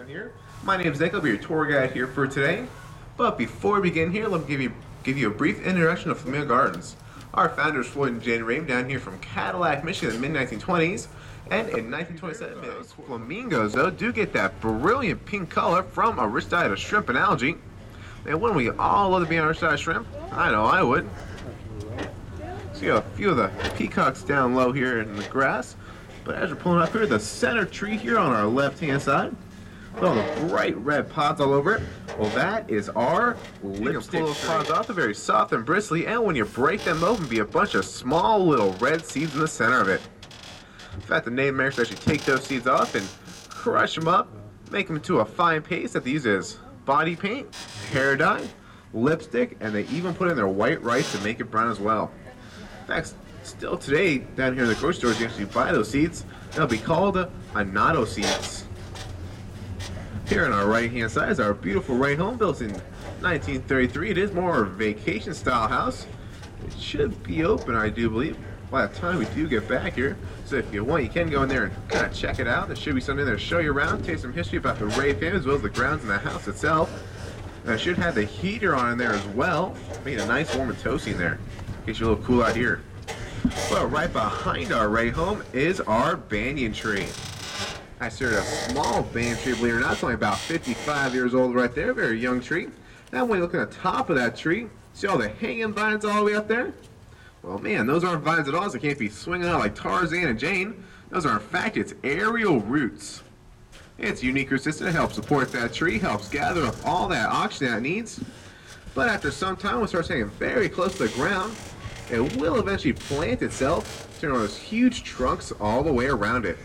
Down here. My name is Nick. I'll be your tour guide here for today. But before we begin here, let me give you a brief introduction of Flamingo Gardens. Our founders, Floyd and Jane Rame, down here from Cadillac, Michigan in the mid-1920s. And in 1927, those flamingos, though, do get that brilliant pink color from a rich diet of shrimp and algae. And wouldn't we all love to be on a rich diet of shrimp? I know I would. See a few of the peacocks down low here in the grass. But as we're pulling up here, the center tree here on our left-hand side, with all the bright red pods all over it, well, that is our lipstick. Pull those pods off, they're very soft and bristly, and when you break them open, be a bunch of small little red seeds in the center of it. In fact, the Native Americans actually take those seeds off and crush them up, make them into a fine paste that they use as body paint, hair dye, lipstick, and they even put in their white rice to make it brown as well. In fact, still today, down here in the grocery stores, you actually buy those seeds. They'll be called annatto seeds. Here on our right-hand side is our beautiful right home, built in 1933. It is more a vacation-style house. It should be open, I do believe, by the time we do get back here. So if you want, you can go in there and kind of check it out. There should be something there to show you around, tell you some history about the Ray family, as well as the grounds and the house itself. And I should have the heater on in there as well, making a nice warm and toasty in there. Gets you a little cool out here. Well, right behind our right home is our banyan tree. I started a small banyan tree, believe it or not. It's only about 55 years old right there, very young tree. Now when you look at the top of that tree, see all the hanging vines all the way up there? Well, man, those aren't vines at all, so they can't be swinging out like Tarzan and Jane. Those are, in fact, it's aerial roots. It's a unique root system to help support that tree, helps gather up all that oxygen that it needs. But after some time, when it starts getting very close to the ground, it will eventually plant itself, turn on those huge trunks all the way around it,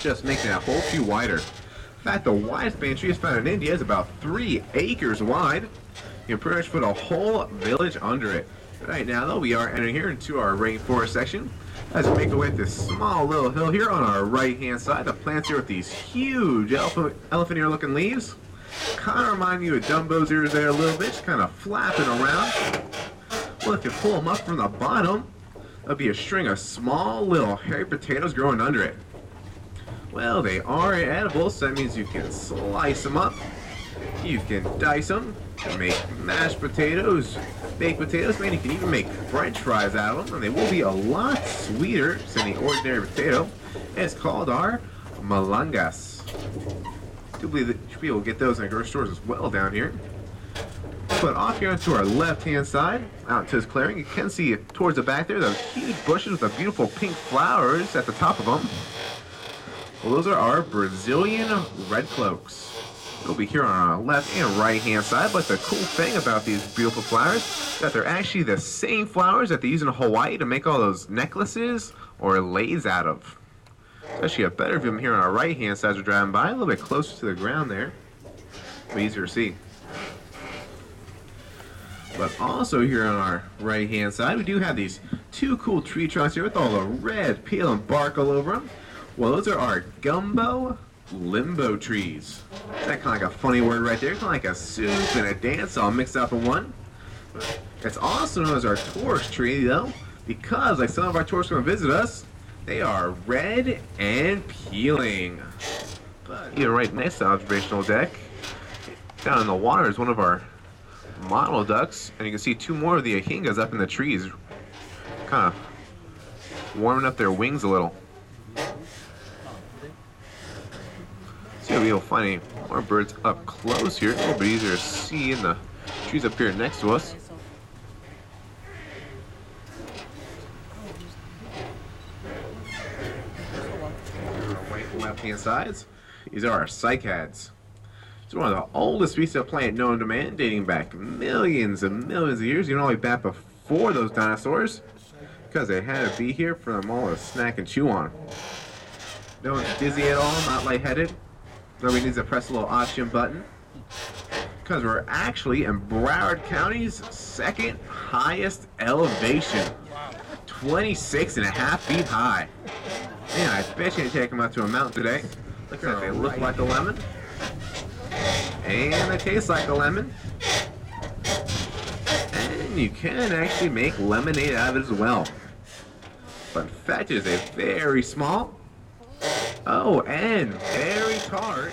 just making that whole tree wider. In fact, the widest banyan tree is found in India is about 3 acres wide. You can pretty much put a whole village under it. Right now, though, we are entering here into our rainforest section. As we make our way up this small little hill here on our right-hand side, the plants here with these huge elephant ear-looking leaves. Kind of remind you of Dumbo's ears there a little bit, just kind of flapping around. Well, if you pull them up from the bottom, there'll be a string of small little hairy potatoes growing under it. Well, they are edible, so that means you can slice them up, you can dice them, you can make mashed potatoes, baked potatoes, man, you can even make french fries out of them, and they will be a lot sweeter than the ordinary potato. And it's called our malangas. I do believe that you should be able to get those in the grocery stores as well down here. But off here to our left-hand side, out to this clearing, you can see towards the back there, those huge bushes with the beautiful pink flowers at the top of them. Well, those are our Brazilian red cloaks. They'll be here on our left and right-hand side, but the cool thing about these beautiful flowers is that they're actually the same flowers that they use in Hawaii to make all those necklaces or leis out of. It's actually a better view here on our right-hand side as we're driving by, a little bit closer to the ground there. But easier to see. But also here on our right-hand side, we do have these 2 cool tree trunks here with all the red peel and bark all over them. Well, those are our gumbo limbo trees. That's kind of like a funny word right there, kind of like a soup and a dance all mixed up in one. It's also known as our tourist tree, though, because like some of our tourists come visit us, they are red and peeling. But here right next to the observational deck, down in the water is one of our model ducks, and you can see 2 more of the ahingas up in the trees, kind of warming up their wings a little. See if we'll find any more birds up close here. It's a little bit easier to see in the trees up here next to us. Right and left-hand sides, these are our cycads. It's one of the oldest species of plant known to man, dating back millions and millions of years, even all the way back before those dinosaurs, because they had to be here for them all to snack and chew on. No one's dizzy at all, not lightheaded. Nobody needs to press a little oxygen button, because we're actually in Broward County's 2nd highest elevation, 26.5 feet high. Man, I bet you can take them out to a mountain today. Look at that, they look like a lemon. And they taste like a lemon. And you can actually make lemonade out of it as well. But in fact, it is a very small, and very tart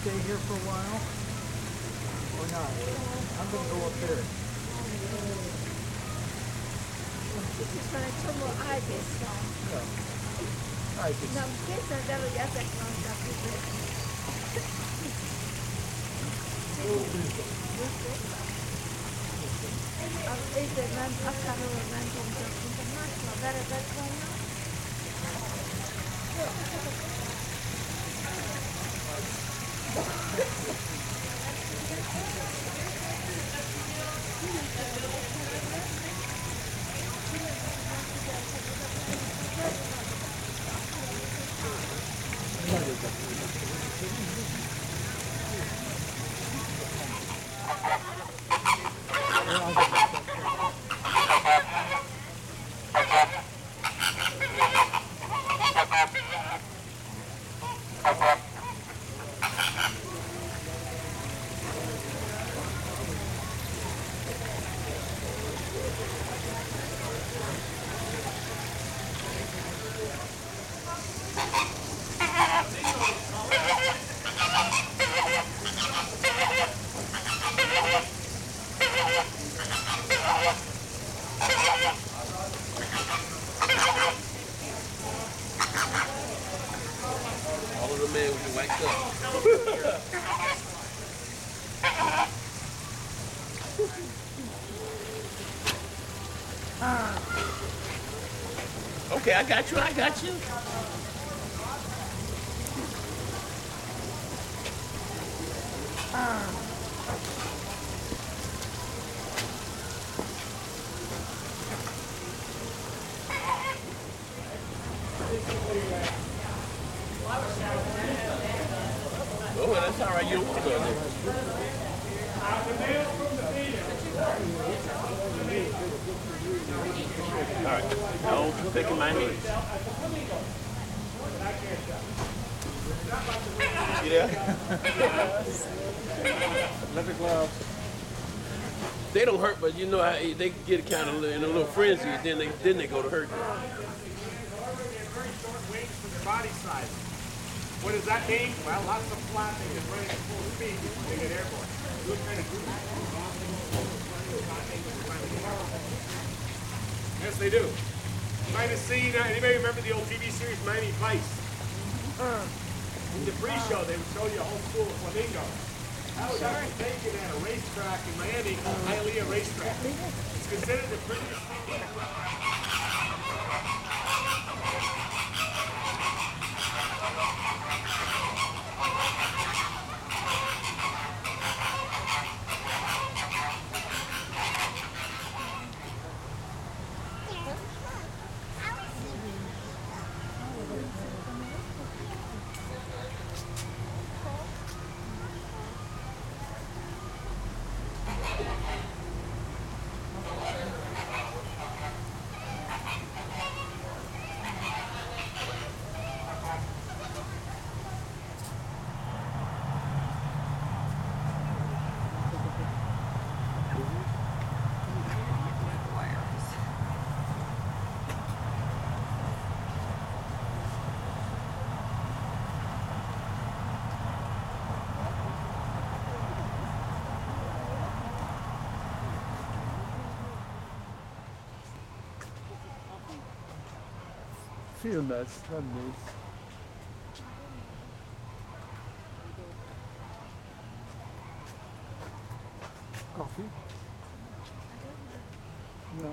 stay here for a while? Or not? I'm going to go up there. All of the men with the white cup. Okay, I got you. Oh, well, that's all right. You don't want to go in there. All right. No, taking my hand. See that? Leather gloves. They don't hurt, but you know how they get kind of in a little frenzy, then they go to hurt. Very short wings for their body size. What does that mean? Well, lots of flapping and running at full speed when they get airborne. Yes, they do. You might have seen, anybody remember the old TV series Miami Vice? In the pre-show, they would show you a whole school of flamingos. That was actually taken at a racetrack in Miami called Hialeah Racetrack. It's considered the prettiest thing. Feel nuts, not nice. Coffee? No.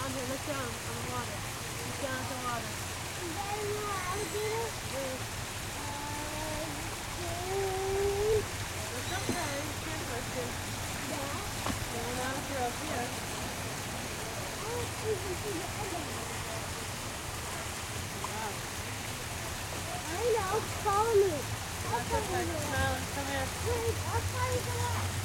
down here. Look down on the water. Look down at the water. Is that an alligator? Yes. It's okay. You can't touch it. Yeah? No, not if you're up here. Oh, you can see the other one. Wow. I know. Follow me. I'll follow you. Come here. Wait, I'll follow you.